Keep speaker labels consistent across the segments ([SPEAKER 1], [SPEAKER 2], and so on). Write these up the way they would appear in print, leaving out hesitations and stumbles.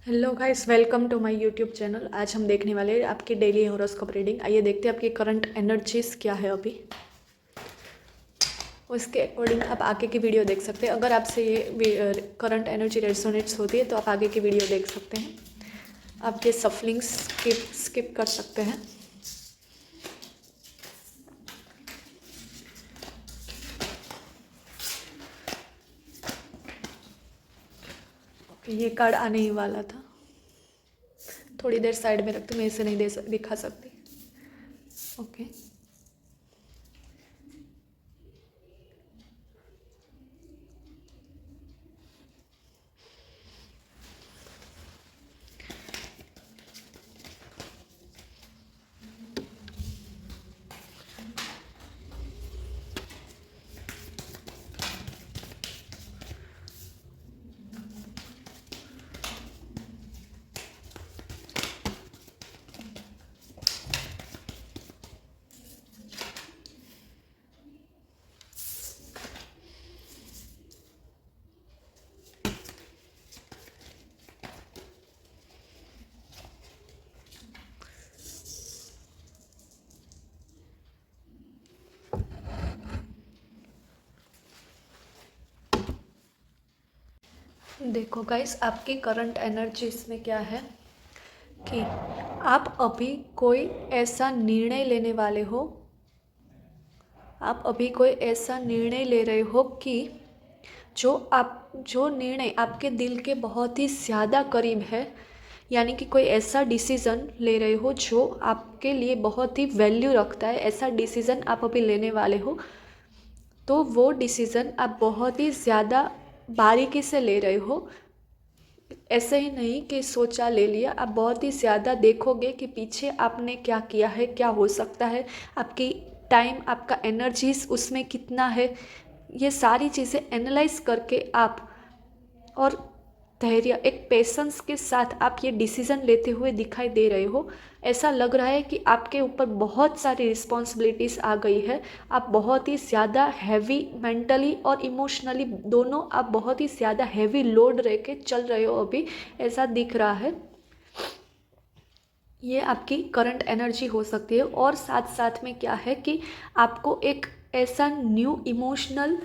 [SPEAKER 1] Hello guys, welcome to my YouTube channel. आज हम देखने वाले हैं आपकी डेली हॉरोस्कोप रीडिंग। आइए देखते हैं आपकी करंट एनर्जीज क्या है अभी। उसके अकॉर्डिंग आप आगे की वीडियो देख सकते हैं। अगर आपसे ये करंट एनर्जी रेजोनेट्स होती है तो आप आगे की वीडियो देख सकते हैं। आप ये सफलिंग स्किप कर सकते हैं। ये कार्ड आने ही वाला था। थोड़ी देर साइड में रखते, मैं इसे नहीं दिखा सकती। ओके, देखो गाइस, आपकी करंट एनर्जी इसमें क्या है कि आप अभी कोई ऐसा निर्णय लेने वाले हो। आप अभी कोई ऐसा निर्णय ले रहे हो कि जो निर्णय आपके दिल के बहुत ही ज़्यादा करीब है। यानी कि कोई ऐसा डिसीज़न ले रहे हो जो आपके लिए बहुत ही वैल्यू रखता है। ऐसा डिसीज़न आप अभी लेने वाले हो, तो वो डिसीज़न आप बहुत ही ज़्यादा बारीकी से ले रहे हो। ऐसे ही नहीं कि सोचा ले लिया, आप बहुत ही ज़्यादा देखोगे कि पीछे आपने क्या किया है, क्या हो सकता है, आपकी टाइम, आपका एनर्जीज उसमें कितना है। ये सारी चीज़ें एनालाइज करके आप और धैर्य, एक पेशेंस के साथ आप ये डिसीज़न लेते हुए दिखाई दे रहे हो। ऐसा लग रहा है कि आपके ऊपर बहुत सारी रिस्पॉन्सिबिलिटीज़ आ गई है। आप बहुत ही ज़्यादा हैवी मेंटली और इमोशनली दोनों, आप बहुत ही ज़्यादा हैवी लोड रह के चल रहे हो अभी, ऐसा दिख रहा है। ये आपकी करंट एनर्जी हो सकती है। और साथ साथ में क्या है कि आपको एक ऐसा न्यू इमोशनल,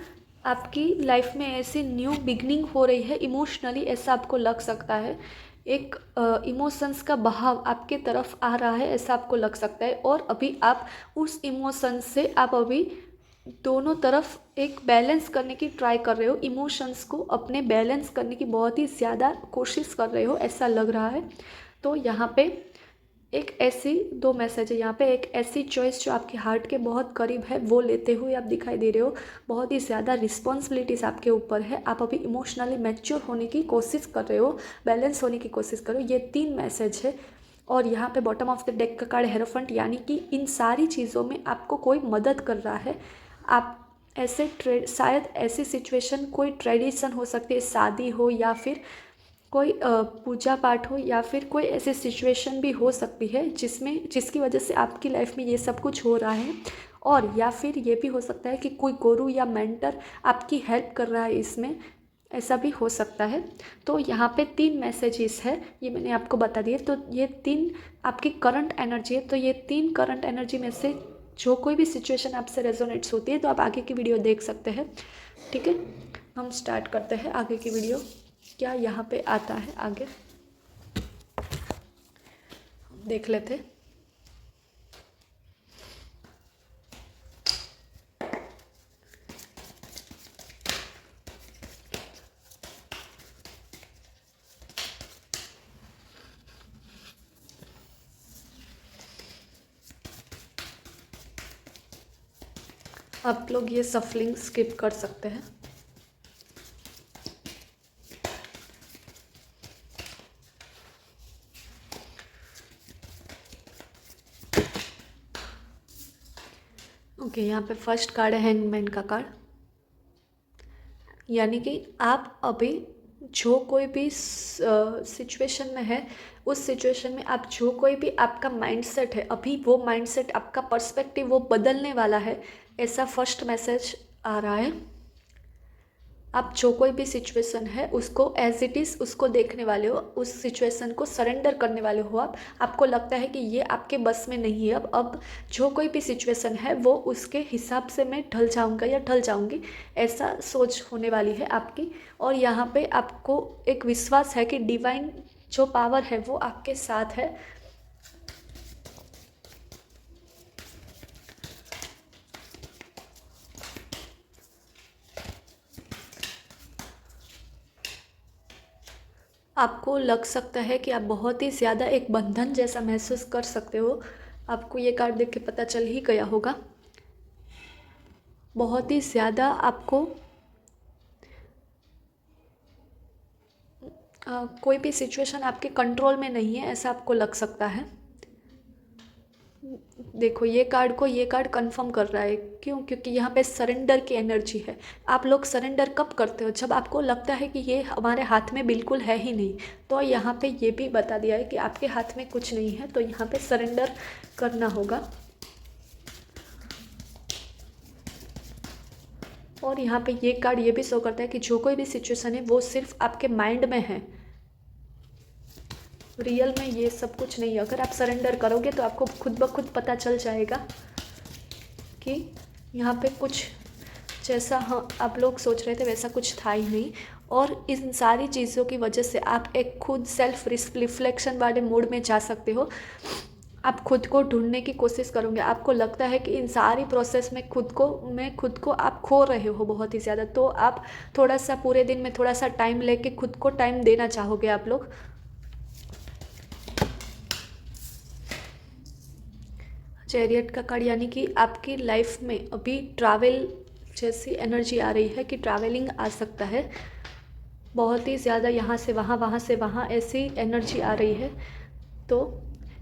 [SPEAKER 1] आपकी लाइफ में ऐसी न्यू बिगनिंग हो रही है इमोशनली, ऐसा आपको लग सकता है। एक इमोशंस का बहाव आपके तरफ आ रहा है, ऐसा आपको लग सकता है। और अभी आप उस इमोशंस से आप अभी दोनों तरफ एक बैलेंस करने की ट्राई कर रहे हो। इमोशंस को अपने बैलेंस करने की बहुत ही ज़्यादा कोशिश कर रहे हो, ऐसा लग रहा है। तो यहाँ पे एक ऐसी दो मैसेज है। यहाँ पे एक ऐसी चॉइस जो आपके हार्ट के बहुत करीब है, वो लेते हुए आप दिखाई दे रहे हो। बहुत ही ज़्यादा रिस्पॉन्सिबिलिटीज़ आपके ऊपर है। आप अभी इमोशनली मैच्योर होने की कोशिश कर रहे हो, बैलेंस होने की कोशिश कर रहे हो। ये 3 मैसेज है। और यहाँ पे बॉटम ऑफ द डेक का कार्ड हेरोफेंट, यानी कि इन सारी चीज़ों में आपको कोई मदद कर रहा है। आप ऐसे शायद ऐसी सिचुएशन, कोई ट्रेडिशन हो सकती है, शादी हो या फिर कोई पूजा पाठ हो, या फिर कोई ऐसी सिचुएशन भी हो सकती है जिसकी वजह से आपकी लाइफ में ये सब कुछ हो रहा है। और या फिर ये भी हो सकता है कि कोई गुरु या मेंटर आपकी हेल्प कर रहा है इसमें, ऐसा भी हो सकता है। तो यहाँ पे 3 मैसेजेस है, ये मैंने आपको बता दिए। तो ये 3 आपकी करंट एनर्जी है। तो ये 3 करंट एनर्जी में से जो कोई भी सिचुएशन आपसे रेजोनेट्स होती है तो आप आगे की वीडियो देख सकते हैं। ठीक है, हम स्टार्ट करते हैं आगे की वीडियो। क्या यहाँ पे आता है आगे, देख लेते। आप लोग ये सफलिंग स्किप कर सकते हैं। ओके, यहाँ पे फर्स्ट कार्ड है हैंगमैन का कार्ड। यानी कि आप अभी जो कोई भी सिचुएशन में है, उस सिचुएशन में आप जो कोई भी आपका माइंडसेट है, अभी वो माइंडसेट, आपका पर्सपेक्टिव वो बदलने वाला है, ऐसा फर्स्ट मैसेज आ रहा है। आप जो कोई भी सिचुएशन है उसको एज इट इज़ उसको देखने वाले हो, उस सिचुएशन को सरेंडर करने वाले हो आप। आपको लगता है कि ये आपके बस में नहीं है, अब जो कोई भी सिचुएशन है वो उसके हिसाब से मैं ढल जाऊंगा या ढल जाऊंगी, ऐसा सोच होने वाली है आपकी। और यहाँ पे आपको एक विश्वास है कि डिवाइन जो पावर है वो आपके साथ है। आपको लग सकता है कि आप बहुत ही ज़्यादा एक बंधन जैसा महसूस कर सकते हो। आपको ये कार्ड देख के पता चल ही गया होगा। बहुत ही ज़्यादा आपको कोई भी सिचुएशन आपके कंट्रोल में नहीं है ऐसा आपको लग सकता है। देखो ये कार्ड कंफर्म कर रहा है। क्यों? क्योंकि यहाँ पे सरेंडर की एनर्जी है। आप लोग सरेंडर कब करते हो? जब आपको लगता है कि ये हमारे हाथ में बिल्कुल है ही नहीं। तो यहाँ पे ये भी बता दिया है कि आपके हाथ में कुछ नहीं है, तो यहाँ पे सरेंडर करना होगा। और यहाँ पे ये कार्ड ये भी शो करता है कि जो कोई भी सिचुएशन है वो सिर्फ आपके माइंड में है, रियल में ये सब कुछ नहीं है। अगर आप सरेंडर करोगे तो आपको खुद ब खुद पता चल जाएगा कि यहाँ पे कुछ जैसा हाँ आप लोग सोच रहे थे वैसा कुछ था ही नहीं। और इन सारी चीज़ों की वजह से आप एक खुद सेल्फ रिफ्लेक्शन वाले मोड में जा सकते हो। आप खुद को ढूंढने की कोशिश करोगे। आपको लगता है कि इन सारी प्रोसेस में खुद को आप खो रहे हो बहुत ही ज़्यादा, तो आप थोड़ा सा पूरे दिन में थोड़ा सा टाइम लेके खुद को टाइम देना चाहोगे आप लोग। चैरियट का कार्ड यानी कि आपकी लाइफ में अभी ट्रैवल जैसी एनर्जी आ रही है कि ट्रैवलिंग आ सकता है। बहुत ही ज़्यादा यहाँ से वहाँ, वहाँ से वहाँ ऐसी एनर्जी आ रही है। तो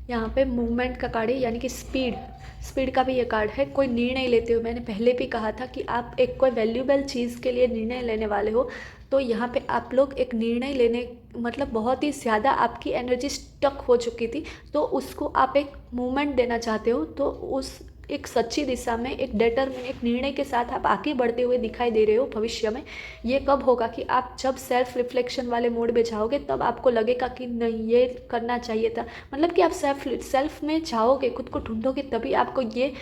[SPEAKER 1] यहाँ पे मूवमेंट का कार्ड है यानी कि स्पीड का भी ये कार्ड है। कोई निर्णय लेते हो, मैंने पहले भी कहा था कि आप एक कोई वैल्यूएबल चीज़ के लिए निर्णय लेने वाले हो। तो यहाँ पे आप लोग एक निर्णय लेने मतलब बहुत ही ज़्यादा आपकी एनर्जी स्टक हो चुकी थी, तो उसको आप एक मूवमेंट देना चाहते हो। तो उस एक सच्ची दिशा में एक निर्णय के साथ आप आगे बढ़ते हुए दिखाई दे रहे हो भविष्य में। ये कब होगा कि आप जब सेल्फ रिफ्लेक्शन वाले मोड में जाओगे तब आपको लगेगा कि नहीं ये करना चाहिए था। मतलब कि आप सेल्फ में जाओगे, खुद को ढूंढोगे, तभी आपको ये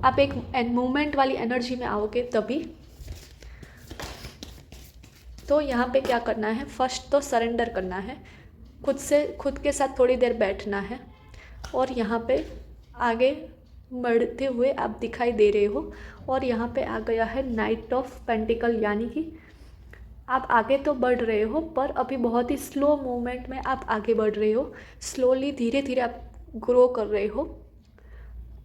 [SPEAKER 1] आप एक मूवमेंट वाली एनर्जी में आओगे तभी। तो यहाँ पे क्या करना है, फर्स्ट तो सरेंडर करना है, खुद के साथ थोड़ी देर बैठना है। और यहाँ पे आगे बढ़ते हुए आप दिखाई दे रहे हो। और यहाँ पे आ गया है नाइट ऑफ पेंटिकल यानी कि आप आगे तो बढ़ रहे हो पर अभी बहुत ही स्लो मूवमेंट में आप आगे बढ़ रहे हो। स्लोली धीरे धीरे आप ग्रो कर रहे हो।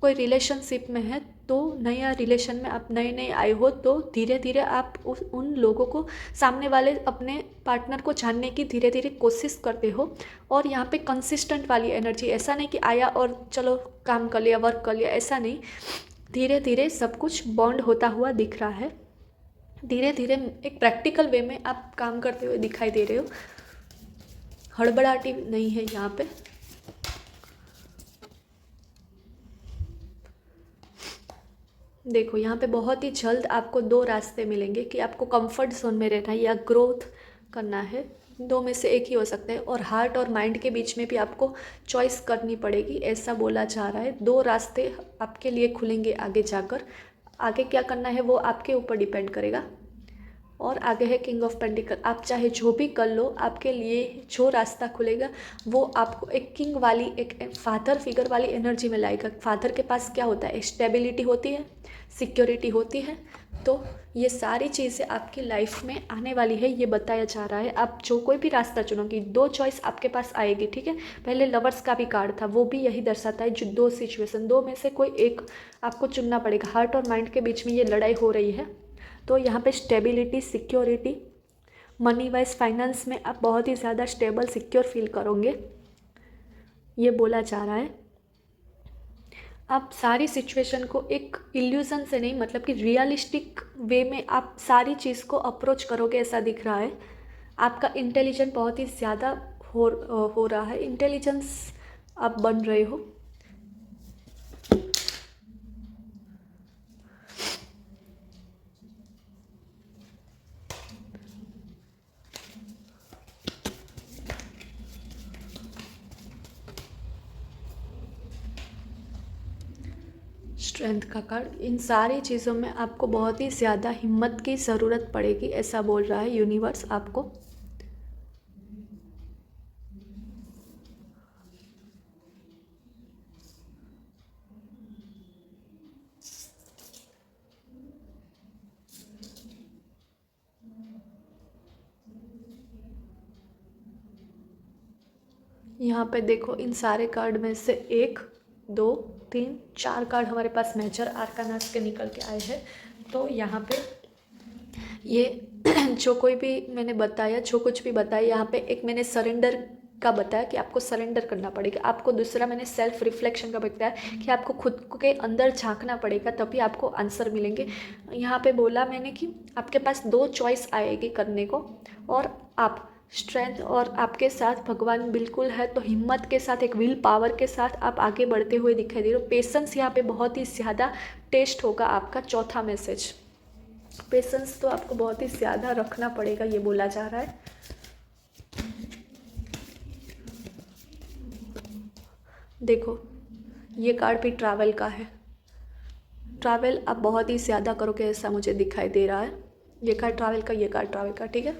[SPEAKER 1] कोई रिलेशनशिप में है तो नया रिलेशन में आप नए नए आए हो, तो धीरे धीरे आप उन लोगों को, सामने वाले अपने पार्टनर को जानने की धीरे धीरे कोशिश करते हो। और यहाँ पे कंसिस्टेंट वाली एनर्जी, ऐसा नहीं कि आया और चलो काम कर लिया, वर्क कर लिया, ऐसा नहीं। धीरे धीरे सब कुछ बॉन्ड होता हुआ दिख रहा है। धीरे धीरे एक प्रैक्टिकल वे में आप काम करते हुए दिखाई दे रहे हो। हड़बड़ाहटी नहीं है यहाँ पे। देखो यहाँ पे बहुत ही जल्द आपको दो रास्ते मिलेंगे कि आपको कंफर्ट जोन में रहना है या ग्रोथ करना है। दो में से एक ही हो सकता है। और हार्ट और माइंड के बीच में भी आपको चॉइस करनी पड़ेगी, ऐसा बोला जा रहा है। दो रास्ते आपके लिए खुलेंगे आगे जाकर। आगे क्या करना है वो आपके ऊपर डिपेंड करेगा। और आगे है किंग ऑफ पेंटिकल। आप चाहे जो भी कर लो, आपके लिए जो रास्ता खुलेगा वो आपको एक किंग वाली, एक फादर फिगर वाली एनर्जी में लाएगा। फादर के पास क्या होता है, स्टेबिलिटी होती है, सिक्योरिटी होती है। तो ये सारी चीज़ें आपकी लाइफ में आने वाली है, ये बताया जा रहा है। आप जो कोई भी रास्ता चुनोगी, दो चॉइस आपके पास आएगी, ठीक है। पहले लवर्स का भी कार्ड था, वो भी यही दर्शाता है, जो दो सिचुएशन, दो में से कोई एक आपको चुनना पड़ेगा। हार्ट और माइंड के बीच में ये लड़ाई हो रही है। तो यहाँ पे stability, security, money wise finance में आप बहुत ही ज़्यादा स्टेबल सिक्योर फील करोगे, ये बोला जा रहा है। आप सारी सिचुएशन को एक इल्यूज़न से नहीं, मतलब कि रियलिस्टिक वे में आप सारी चीज़ को अप्रोच करोगे, ऐसा दिख रहा है। आपका इंटेलिजेंस बहुत ही ज़्यादा हो रहा है, इंटेलिजेंस आप बन रहे हो। स्ट्रेंथ का कार्ड, इन सारी चीज़ों में आपको बहुत ही ज़्यादा हिम्मत की ज़रूरत पड़ेगी, ऐसा बोल रहा है यूनिवर्स आपको। यहाँ पे देखो इन सारे कार्ड में से 1 2 3 4 कार्ड हमारे पास मेजर आर्कानास के निकल के आए हैं। तो यहाँ पे ये जो कोई भी मैंने बताया, जो कुछ भी बताया, यहाँ पे एक मैंने सरेंडर का बताया कि आपको सरेंडर करना पड़ेगा। आपको दूसरा मैंने सेल्फ रिफ्लेक्शन का बताया कि आपको खुद के अंदर झांकना पड़ेगा, तभी आपको आंसर मिलेंगे। यहाँ पे बोला मैंने कि आपके पास 2 चॉइस आएगी करने को, और आप स्ट्रेंथ और आपके साथ भगवान बिल्कुल है, तो हिम्मत के साथ, एक विल पावर के साथ आप आगे बढ़ते हुए दिखाई दे रहे हो। पेशेंस यहाँ पे बहुत ही ज़्यादा टेस्ट होगा आपका। चौथा मैसेज, पेशेंस तो आपको बहुत ही ज़्यादा रखना पड़ेगा, ये बोला जा रहा है। देखो ये कार्ड भी ट्रैवल का है। ट्रैवल आप बहुत ही ज़्यादा करोगे ऐसा मुझे दिखाई दे रहा है। ये कार्ड ट्रैवल का, ये कार्ड ट्रैवल का, ठीक है।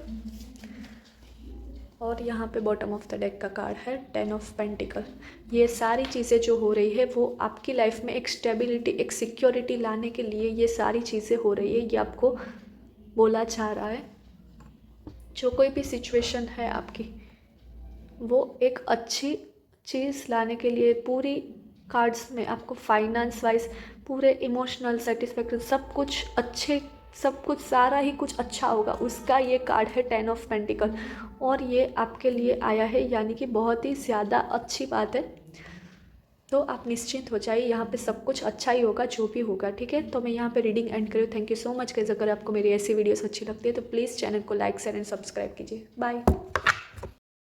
[SPEAKER 1] और यहाँ पे बॉटम ऑफ द डेक का कार्ड है 10 ऑफ पेंटिकल। ये सारी चीज़ें जो हो रही है वो आपकी लाइफ में एक स्टेबिलिटी, एक सिक्योरिटी लाने के लिए ये सारी चीज़ें हो रही है, ये आपको बोला जा रहा है। जो कोई भी सिचुएशन है आपकी, वो एक अच्छी चीज़ लाने के लिए पूरी कार्ड्स में आपको फाइनेंस वाइज, पूरे इमोशनल सेटिस्फेक्शन, सब कुछ अच्छे, सब कुछ सारा ही कुछ अच्छा होगा, उसका ये कार्ड है 10 ऑफ पेंटिकल। और ये आपके लिए आया है, यानी कि बहुत ही ज़्यादा अच्छी बात है। तो आप निश्चिंत हो जाइए, यहाँ पे सब कुछ अच्छा ही होगा जो भी होगा, ठीक है। तो मैं यहाँ पे रीडिंग एंड करूँ। Thank you so much guys. अगर आपको मेरी ऐसी वीडियोस अच्छी लगती है तो प्लीज़ चैनल को लाइक शेयर एंड सब्सक्राइब कीजिए। बाय।